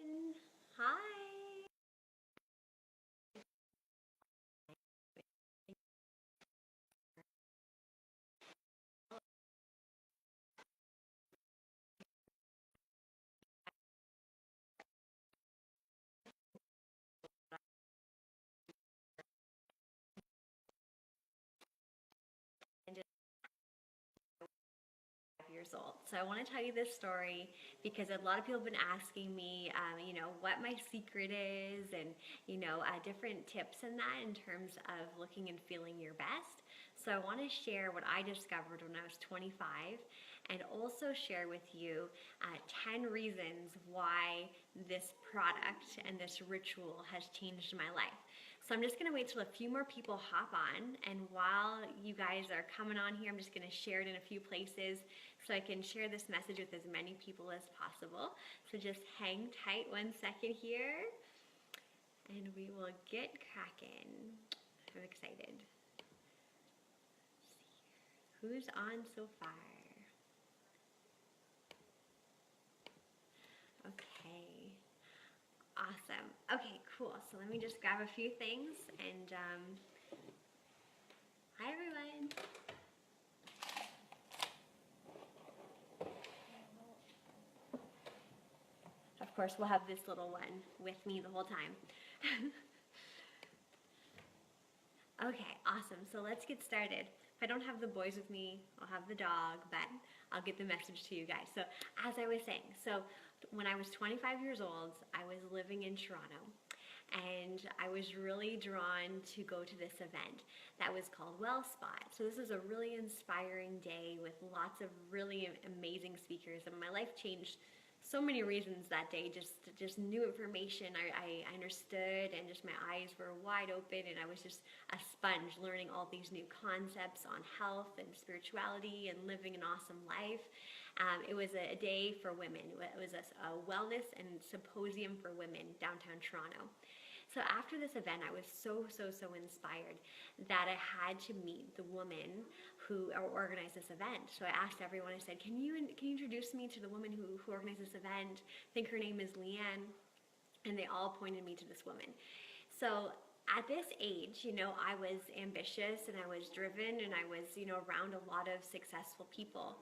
everyone. Hi. And just 5 years old. So I want to tell you this story because a lot of people have been asking me, what my secret is, and different tips in that in terms of looking and feeling your best. So I want to share what I discovered when I was 25, and also share with you 10 reasons why this product and this ritual has changed my life. So I'm just going to wait till a few more people hop on, and while you guys are coming on here, I'm just going to share it in a few places so I can share this message with as many people as possible. So just hang tight 1 second here, and we will get cracking. I'm excited. Let's see here. Who's on so far? Okay. Awesome. Okay, cool. So let me just grab a few things and hi everyone. Of course, we'll have this little one with me the whole time. Okay, awesome. So let's get started. If I don't have the boys with me, I'll have the dog, but I'll get the message to you guys. So as I was saying, when I was 25 years old, I was living in Toronto, and I was really drawn to go to this event that was called WellSpot. So this is a really inspiring day with lots of really amazing speakers, and my life changed so many reasons that day. Just new information I understood, and just my eyes were wide open, and I was just a sponge learning all these new concepts on health and spirituality and living an awesome life. It was a day for women. It was a wellness and symposium for women downtown Toronto. So after this event, I was so inspired that I had to meet the woman who organized this event. So I asked everyone, I said, can you introduce me to the woman who organized this event? I think her name is Leanne. And they all pointed me to this woman. So at this age, I was ambitious and I was driven, and I was, around a lot of successful people.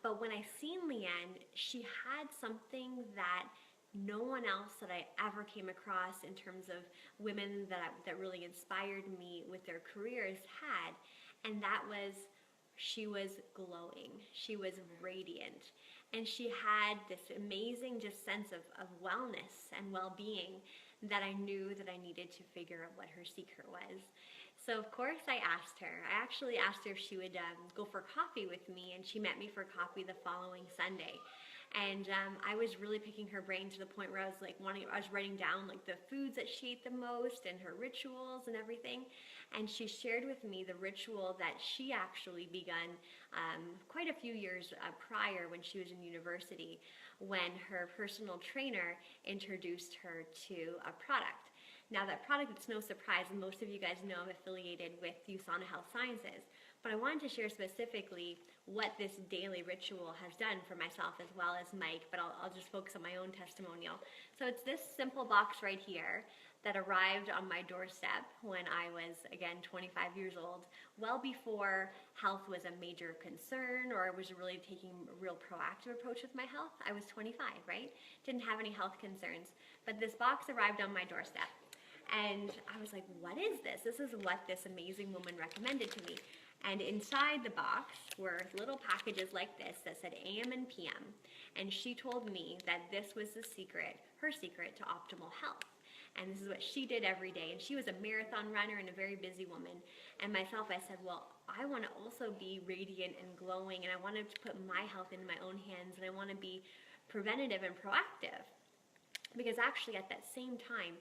But when I seen Leanne, she had something that no one else that I ever came across in terms of women that really inspired me with their careers had, and that was she was glowing, she was radiant, and she had this amazing just sense of wellness and well-being that I knew that I needed to figure out what her secret was. So of course I asked her. I actually asked her if she would go for coffee with me, and she met me for coffee the following Sunday. And I was really picking her brain to the point where I was I was writing down the foods that she ate the most and her rituals and everything. And she shared with me the ritual that she actually begun quite a few years prior, when she was in university, when her personal trainer introduced her to a product. Now that product, it's no surprise, and most of you guys know I'm affiliated with USANA Health Sciences, but I wanted to share specifically what this daily ritual has done for myself as well as Mike, but I'll just focus on my own testimonial. So it's this simple box right here that arrived on my doorstep when I was, again, 25 years old, well before health was a major concern, or I was really taking a real proactive approach with my health. I was 25, right? Didn't have any health concerns, but this box arrived on my doorstep. And I was like, what is this? This is what this amazing woman recommended to me. And inside the box were little packages like this that said AM and PM. And she told me that this was the secret, her secret to optimal health. And this is what she did every day. And she was a marathon runner and a very busy woman. And myself, I said, well, I want to also be radiant and glowing, and I want to put my health in my own hands, and I want to be preventative and proactive. Because actually at that same time,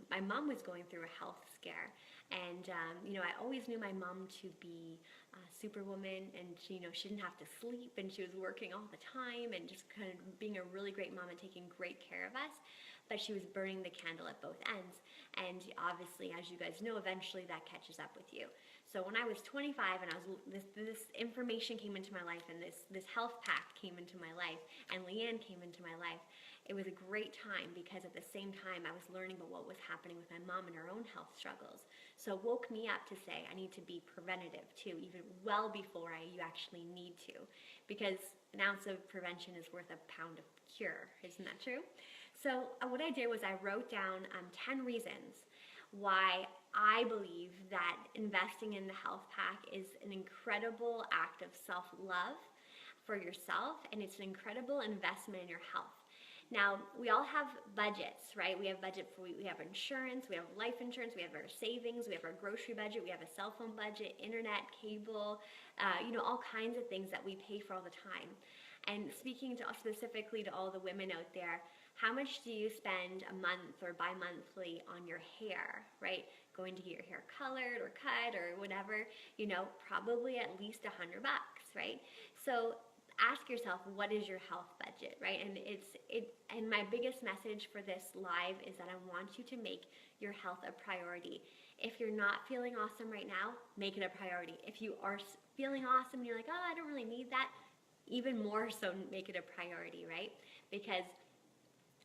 my mom was going through a health scare, and I always knew my mom to be a superwoman, and she didn't have to sleep, and she was working all the time, and just kind of being a really great mom and taking great care of us. But she was burning the candle at both ends, and obviously, as you guys know, eventually that catches up with you. So when I was 25 and this information came into my life, and this HealthPak came into my life, and Leanne came into my life, it was a great time because at the same time I was learning about what was happening with my mom and her own health struggles. So it woke me up to say I need to be preventative too, even well before you actually need to, because an ounce of prevention is worth a pound of cure. Isn't that true? So what I did was I wrote down 10 reasons why I believe that investing in the HealthPak is an incredible act of self-love for yourself, and it's an incredible investment in your health. Now, we all have budgets, right? We have budget for, we have insurance, we have life insurance, we have our savings, we have our grocery budget, we have a cell phone budget, internet, cable, all kinds of things that we pay for all the time. And speaking to specifically to all the women out there, how much do you spend a month or bi-monthly on your hair, right? Going to get your hair colored or cut or whatever, probably at least $100, right? So ask yourself, what is your health budget, right? And my biggest message for this live is that I want you to make your health a priority. If you're not feeling awesome right now, make it a priority. If you are feeling awesome and you're like, oh, I don't really need that, even more so make it a priority, right? Because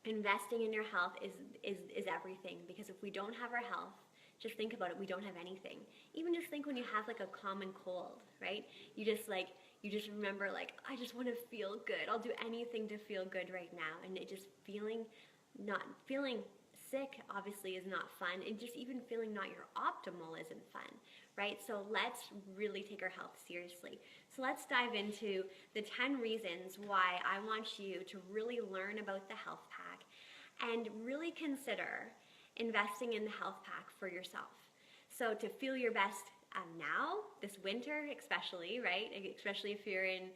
investing in your health is everything. Because if we don't have our health, just think about it, we don't have anything. Even just think when you have like a common cold, right? You just remember like, I just want to feel good. I'll do anything to feel good right now. And it just not feeling sick obviously is not fun. And just even feeling not your optimal isn't fun, right? So let's really take our health seriously. So let's dive into the 10 reasons why I want you to really learn about the HealthPak and really consider investing in the HealthPak for yourself. So to feel your best now, this winter especially, right? Especially if you're in,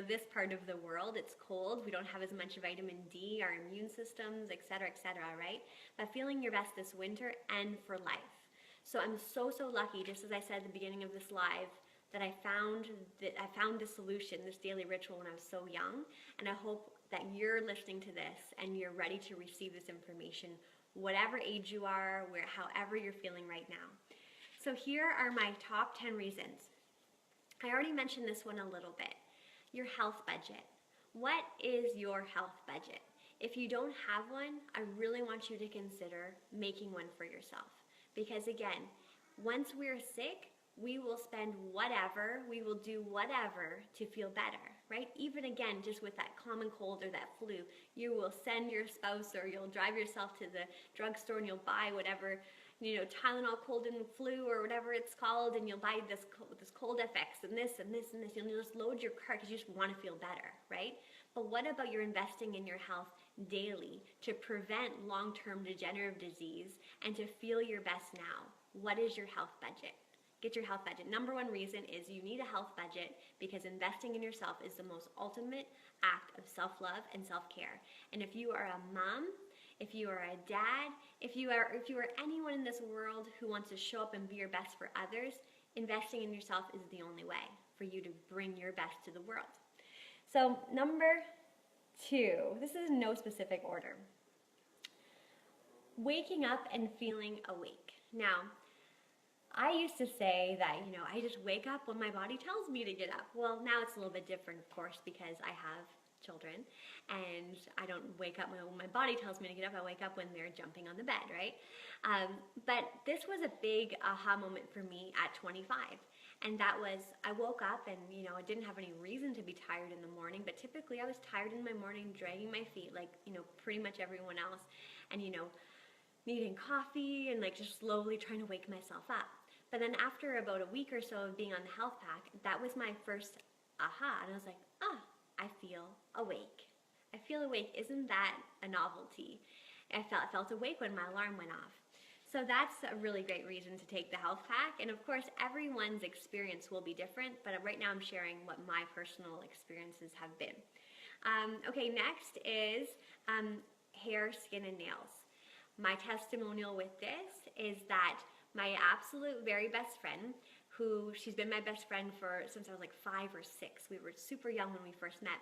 this part of the world, it's cold, we don't have as much vitamin D, our immune systems, et cetera, right? But feeling your best this winter and for life. So I'm so lucky, just as I said at the beginning of this live, that I found the solution, this daily ritual, when I was so young. And I hope that you're listening to this and you're ready to receive this information, whatever age you are, however you're feeling right now. So here are my top 10 reasons. I already mentioned this one a little bit. Your health budget. What is your health budget? If you don't have one, I really want you to consider making one for yourself. Because again, once we're sick, we will spend whatever, we will do whatever to feel better, right? Even again, just with that common cold or that flu, you will send your spouse or you'll drive yourself to the drugstore and you'll buy whatever, Tylenol cold and flu or whatever it's called, and you'll buy this cold FX and this and this and this. You'll just load your cart because you just want to feel better, right? But what about you're investing in your health daily to prevent long-term degenerative disease and to feel your best now? What is your health budget? Get your health budget. Number one reason is you need a health budget because investing in yourself is the most ultimate act of self-love and self-care. And if you are a mom, if you are a dad, if you are anyone in this world who wants to show up and be your best for others, investing in yourself is the only way for you to bring your best to the world. So number 2, this is in no specific order. Waking up and feeling awake. Now, I used to say that, I just wake up when my body tells me to get up. Well, now it's a little bit different, of course, because I have children and I don't wake up when my body tells me to get up. I wake up when they're jumping on the bed, right? But this was a big aha moment for me at 25. And that was, I woke up and, I didn't have any reason to be tired in the morning, but typically I was tired in my morning, dragging my feet like, pretty much everyone else. And, needing coffee and just slowly trying to wake myself up. But then after about a week or so of being on the HealthPak, that was my first aha. And I was like, I feel awake. I feel awake. Isn't that a novelty? I felt awake when my alarm went off. So that's a really great reason to take the HealthPak. And of course, everyone's experience will be different, but right now I'm sharing what my personal experiences have been. Okay, next is hair, skin, and nails. My testimonial with this is that my absolute very best friend, she's been my best friend since I was like 5 or 6. We were super young when we first met.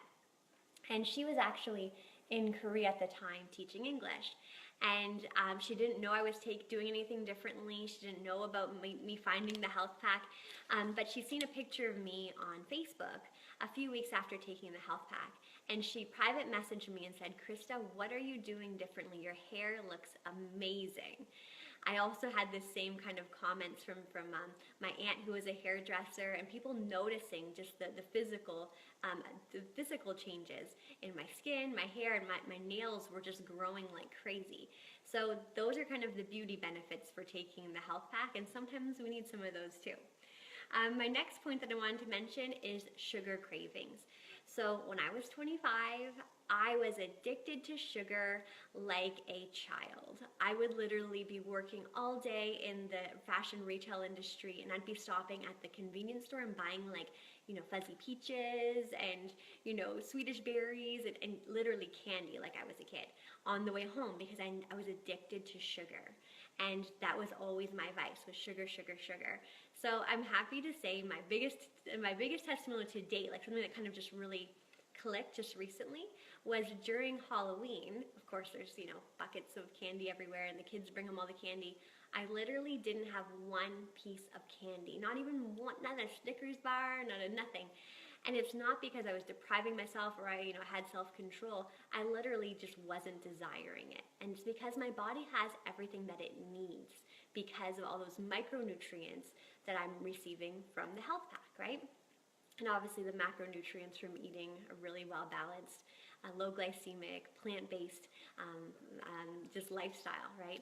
And she was actually in Korea at the time teaching English. and she didn't know I was doing anything differently. She didn't know about me finding the HealthPak, but she's seen a picture of me on Facebook a few weeks after taking the HealthPak, and she private messaged me and said, "Christa, what are you doing differently? Your hair looks amazing." I also had the same kind of comments from my aunt, who was a hairdresser, and people noticing just the physical changes in my skin, my hair, and my nails were just growing like crazy. So those are kind of the beauty benefits for taking the HealthPak, and sometimes we need some of those too. My next point that I wanted to mention is sugar cravings. So when I was 25, I was addicted to sugar like a child. I would literally be working all day in the fashion retail industry, and I'd be stopping at the convenience store and buying fuzzy peaches and, Swedish berries and literally candy like I was a kid on the way home, because I was addicted to sugar. And that was always my vice, was sugar, sugar, sugar. So I'm happy to say my biggest testimonial to date, like something that kind of just really clicked just recently, was during Halloween. Of course, there's, buckets of candy everywhere, and the kids bring them all the candy. I literally didn't have one piece of candy, not even one, not a Snickers bar, not a nothing. And it's not because I was depriving myself or I, had self-control. I literally just wasn't desiring it. And it's because my body has everything that it needs because of all those micronutrients that I'm receiving from the HealthPak, right? And obviously the macronutrients from eating a really well-balanced, low glycemic, plant-based just lifestyle, right?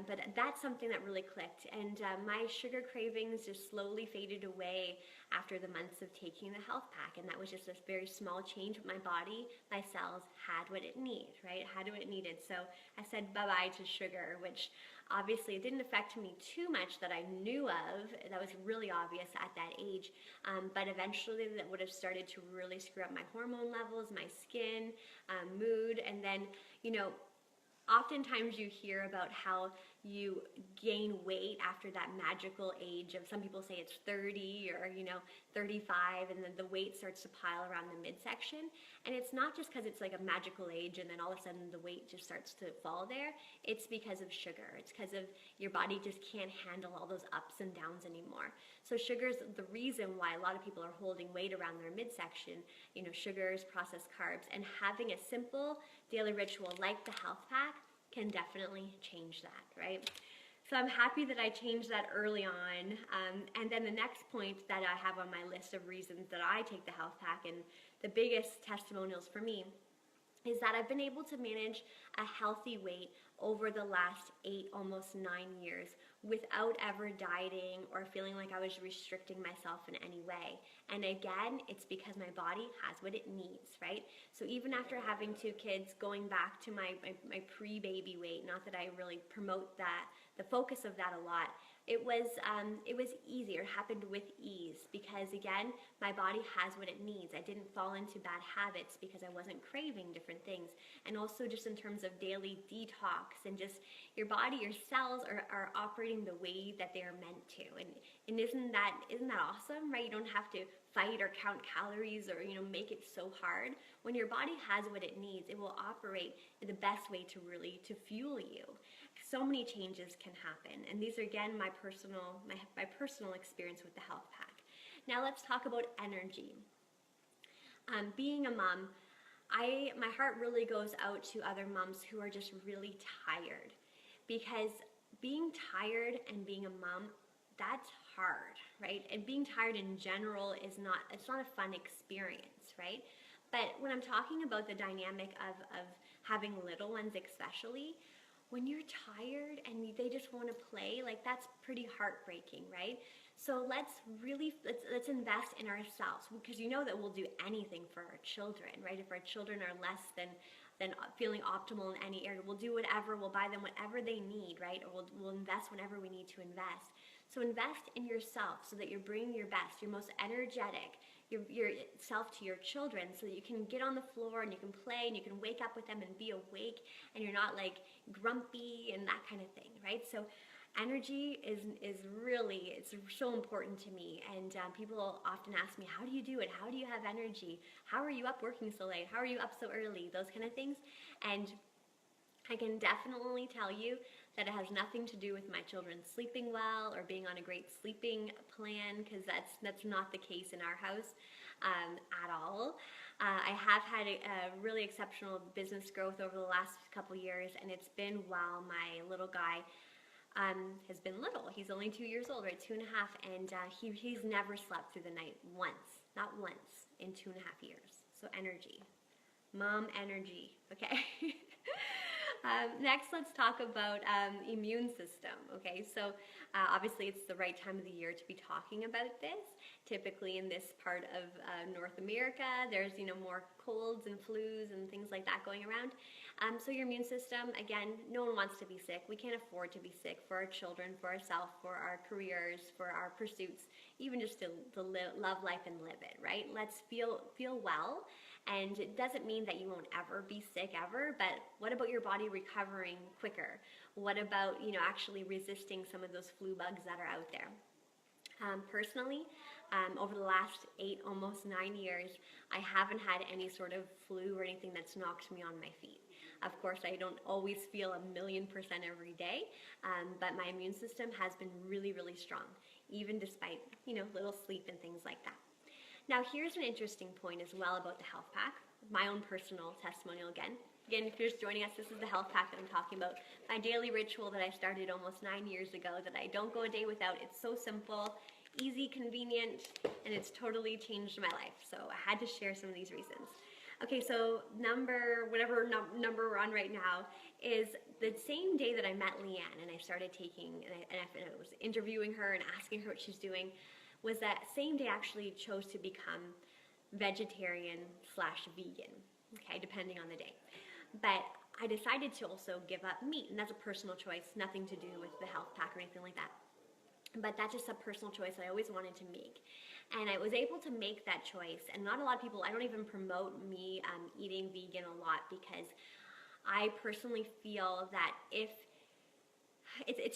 But that's something that really clicked. And my sugar cravings just slowly faded away after the months of taking the HealthPak. And that was just a very small change with my body. My cells had what it needed, right? Had what it needed. So I said bye-bye to sugar, which obviously it didn't affect me too much that I knew of. That was really obvious at that age. But eventually that would have started to really screw up my hormone levels, my skin, mood, and then, oftentimes you hear about how you gain weight after that magical age of, some people say it's 30 or 35, and then the weight starts to pile around the midsection. And it's not just because it's like a magical age and then all of a sudden the weight just starts to fall there. It's because of sugar. It's because of your body just can't handle all those ups and downs anymore. So sugar's the reason why a lot of people are holding weight around their midsection. Sugars, processed carbs, and having a simple daily ritual like the HealthPak can definitely change that, right? So I'm happy that I changed that early on. And then the next point that I have on my list of reasons that I take the HealthPak, and the biggest testimonials for me, is that I've been able to manage a healthy weight over the last 8, almost 9 years without ever dieting or feeling like I was restricting myself in any way. And again, it's because my body has what it needs, right? So even after having 2 kids, going back to my pre-baby weight, not that I really promote that, the focus of that a lot, it was easier. It happened with ease because, again, my body has what it needs. I didn't fall into bad habits because I wasn't craving different things. And also just in terms of daily detox and just your body, your cells are operating the way that they are meant to. And isn't that awesome, right? You don't have to fight or count calories or make it so hard. When your body has what it needs, it will operate in the best way to fuel you. So many changes can happen, and these are again my personal experience with the HealthPak. Now let's talk about energy. Being a mom, my heart really goes out to other moms who are just really tired, because being tired and being a mom, that's hard, right? And being tired in general it's not a fun experience, right? But when I'm talking about the dynamic of having little ones especially, when you're tired and they just want to play, like that's pretty heartbreaking, right? So let's invest in ourselves, because that we'll do anything for our children, right? If our children are less than feeling optimal in any area, we'll do whatever, we'll buy them whatever they need, right? Or we'll invest whenever we need to invest. So invest in yourself so that you're bringing your best, your most energetic, yourself to your children, so that you can get on the floor and you can play and you can wake up with them and be awake and you're not like grumpy and that kind of thing, right? So energy is really, it's so important to me. And people often ask me, how do you do it? How do you have energy? How are you up working so late? How are you up so early? Those kind of things. And I can definitely tell you that it has nothing to do with my children sleeping well or being on a great sleeping plan, because that's not the case in our house at all. I have had a really exceptional business growth over the last couple years, and it's been while my little guy has been little. He's only 2 years old, right? 2.5, and he's never slept through the night once, not once in 2.5 years. So energy, mom energy, okay? Next, let's talk about immune system. Okay, so obviously it's the right time of the year to be talking about this. Typically in this part of North America, there's more colds and flus and things like that going around. So your immune system, again, no one wants to be sick. We can't afford to be sick for our children, for ourselves, for our careers, for our pursuits, even just to love life and live it, right? Let's feel well. And it doesn't mean that you won't ever be sick ever, but what about your body recovering quicker? What about, actually resisting some of those flu bugs that are out there? Personally, over the last 8, almost 9 years, I haven't had any sort of flu or anything that's knocked me on my feet. Of course, I don't always feel 1,000,000% every day, but my immune system has been really, really strong, even despite, little sleep and things like that. Now, here's an interesting point as well about the HealthPak, my own personal testimonial again. Again, if you're just joining us, this is the HealthPak that I'm talking about. My daily ritual that I started almost 9 years ago that I don't go a day without. It's so simple, easy, convenient, and it's totally changed my life. So I had to share some of these reasons. Okay, so whatever number we're on right now is the same day that I met Leanne and I started taking, and I was interviewing her and asking her what she's doing, was that same day I actually chose to become vegetarian/vegan, okay, depending on the day. But I decided to also give up meat, and that's a personal choice, nothing to do with the HealthPak or anything like that. But that's just a personal choice I always wanted to make. And I was able to make that choice, and not a lot of people, I don't even promote me eating vegan a lot, because I personally feel that it's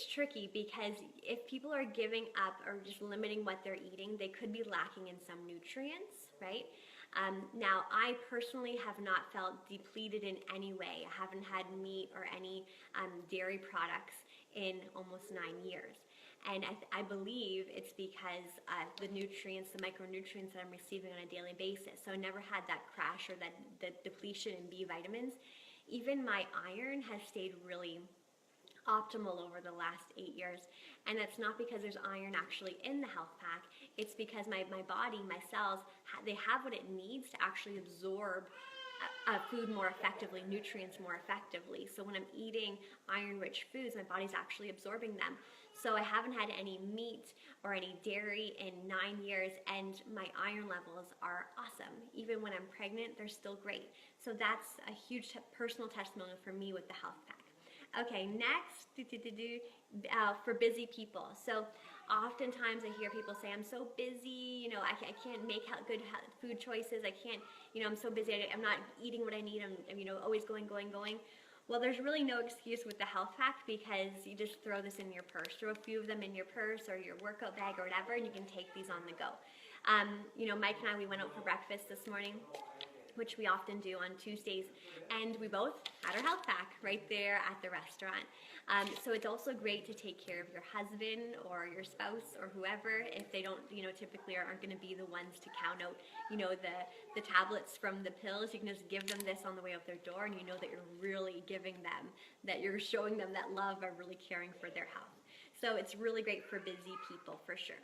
tricky, because if people are giving up or just limiting what they're eating, they could be lacking in some nutrients, right? Now, I personally have not felt depleted in any way. I haven't had meat or any dairy products in almost 9 years. And I believe it's because the nutrients, the micronutrients that I'm receiving on a daily basis. So I never had that crash or that depletion in B vitamins. Even my iron has stayed really optimal over the last 8 years. And that's not because there's iron actually in the HealthPak. It's because my body, my cells, they have what it needs to actually absorb food more effectively, nutrients more effectively. So when I'm eating iron-rich foods, my body's actually absorbing them. So I haven't had any meat or any dairy in 9 years, and my iron levels are awesome. Even when I'm pregnant, they're still great. So that's a huge personal testimonial for me with the HealthPak. Okay, next, for busy people. So oftentimes I hear people say, I'm so busy, I can't make good food choices. I can't, I'm so busy. I'm not eating what I need. I'm always going. Well, there's really no excuse with the HealthPak, because you just throw this in your purse. Throw a few of them in your purse or your workout bag or whatever, and you can take these on the go. Mike and I, we went out for breakfast this morning, which we often do on Tuesdays, and we both had our HealthPak right there at the restaurant. So it's also great to take care of your husband or your spouse or whoever, if they don't, typically aren't going to be the ones to count out, the tablets from the pills. You can just give them this on the way out their door, and you know that you're really giving them, that you're showing them that love, or really caring for their health. So it's really great for busy people for sure.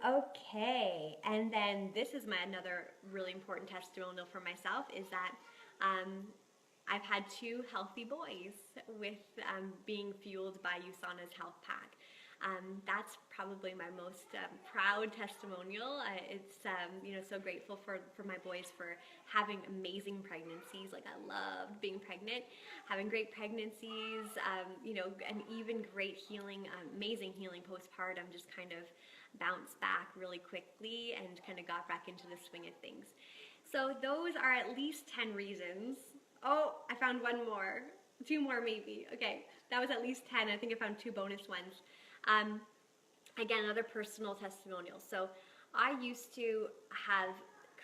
Okay, and then this is another really important testimonial for myself, is that I've had 2 healthy boys with being fueled by USANA's HealthPak. That's probably my most proud testimonial. It's so grateful for my boys for having amazing pregnancies. Like, I loved being pregnant, having great pregnancies, and even great healing, amazing healing postpartum. Just kind of bounced back really quickly and kind of got back into the swing of things. So those are at least 10 reasons. Oh, I found 1 more. 2 more maybe. Okay, that was at least 10. I think I found 2 bonus ones. Again, another personal testimonial. So I used to have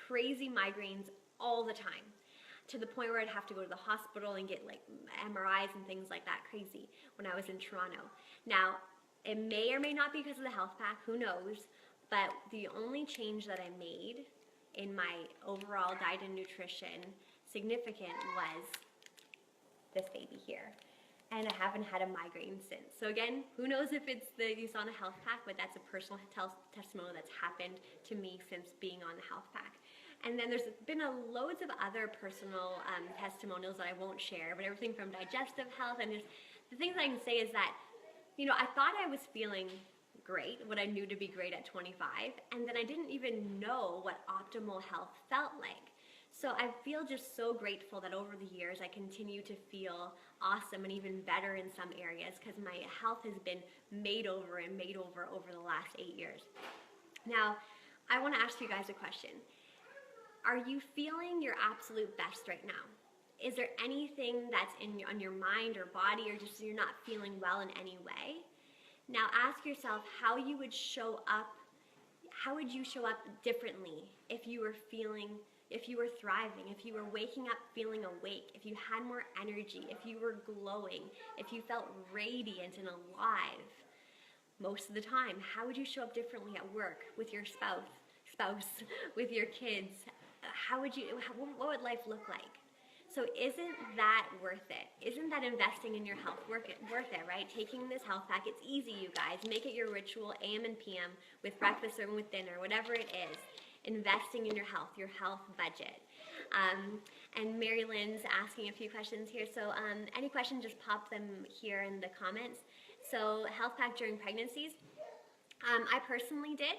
crazy migraines all the time. to the point where I'd have to go to the hospital and get like MRIs and things like that, crazy, when I was in Toronto. Now, it may or may not be because of the HealthPak, who knows, but the only change that I made in my overall diet and nutrition, significant, was this baby here. And I haven't had a migraine since. So again, who knows if it's the use on the HealthPak, but that's a personal testimonial that's happened to me since being on the HealthPak. And then there's been loads of other personal testimonials that I won't share, but everything from digestive health, and just the things I can say is that, you know, I thought I was feeling great, what I knew to be great at 25, and then I didn't even know what optimal health felt like. So I feel just so grateful that over the years I continue to feel awesome and even better in some areas, because my health has been made over over the last 8 years. Now, I want to ask you guys a question. Are you feeling your absolute best right now? Is there anything that's on your mind or body, or just you're not feeling well in any way? Now ask yourself how you would show up, how would you show up differently if you were feeling, if you were thriving, if you were waking up feeling awake, if you had more energy, if you were glowing, if you felt radiant and alive most of the time? How would you show up differently at work, with your spouse, with your kids? What would life look like? So isn't that worth it? Isn't that investing in your health worth it, right? Taking this HealthPak, it's easy, you guys. Make it your ritual, AM and PM, with breakfast or with dinner, whatever it is. Investing in your health budget. And Mary Lynn's asking a few questions here. So any questions, just pop them here in the comments. So HealthPak during pregnancies. I personally did.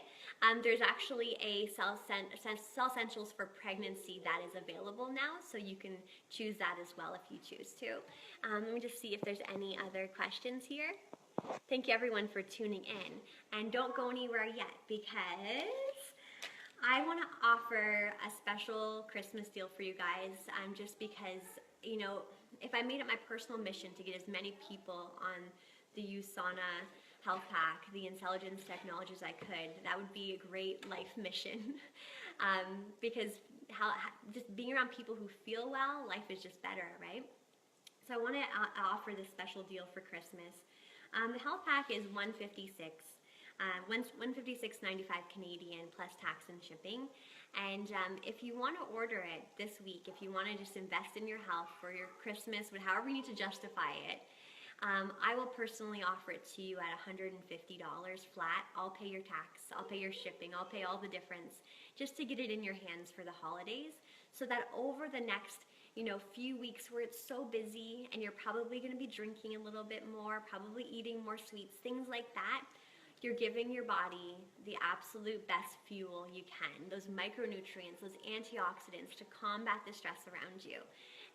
There's actually a Cell Essentials for Pregnancy that is available now, so you can choose that as well if you choose to. Let me just see if there's any other questions here. Thank you everyone for tuning in. And don't go anywhere yet, because I want to offer a special Christmas deal for you guys, just because, you know, if I made it my personal mission to get as many people on the USANA HealthPak, the intelligence technologies I could, that would be a great life mission. Because just being around people who feel well, life is just better, right? So I want to offer this special deal for Christmas. The HealthPak is $156, $156.95 Canadian plus tax and shipping. And if you want to order it this week, if you want to just invest in your health for your Christmas, however you need to justify it, I will personally offer it to you at $150 flat. I'll pay your tax, I'll pay your shipping, I'll pay all the difference, just to get it in your hands for the holidays, so that over the next, you know, few weeks where it's so busy and you're probably going to be drinking a little bit more, probably eating more sweets, things like that, you're giving your body the absolute best fuel you can, those micronutrients, those antioxidants to combat the stress around you.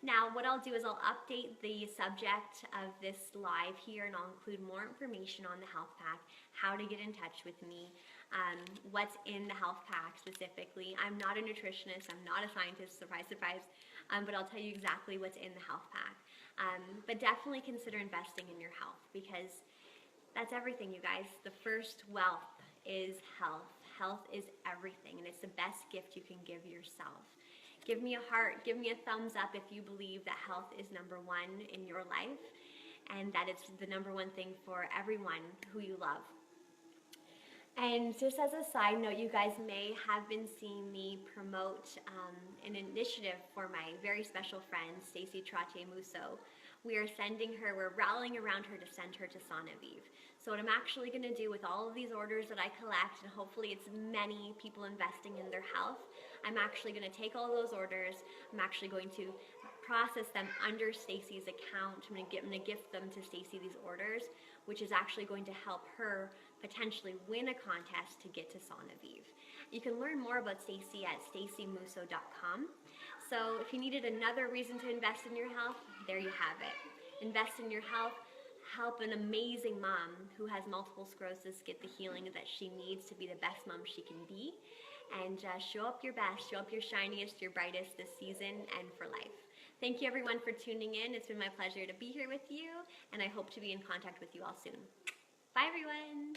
Now, what I'll do is I'll update the subject of this live here, and I'll include more information on the HealthPak, how to get in touch with me, what's in the HealthPak specifically. I'm not a nutritionist, I'm not a scientist, surprise, surprise, but I'll tell you exactly what's in the HealthPak. But definitely consider investing in your health, because that's everything, you guys. The first wealth is health. Health is everything, and it's the best gift you can give yourself. Give me a heart, give me a thumbs up if you believe that health is number one in your life, and that it's the number one thing for everyone who you love. And just as a side note, you guys may have been seeing me promote an initiative for my very special friend, Stacey Trottier-Musso. We're rallying around her to send her to Sana Vive. So what I'm actually going to do with all of these orders that I collect, and hopefully it's many people investing in their health, I'm actually going to take all those orders, I'm actually going to process them under Stacey's account. I'm going to gift them to Stacey, these orders, which is actually going to help her potentially win a contest to get to Sana Vive. You can learn more about Stacey at staceymusso.com. So if you needed another reason to invest in your health, there you have it. Invest in your health. Help an amazing mom who has multiple sclerosis get the healing that she needs to be the best mom she can be. And show up your best, show up your shiniest, your brightest this season and for life. Thank you everyone for tuning in. It's been my pleasure to be here with you, and I hope to be in contact with you all soon. Bye everyone.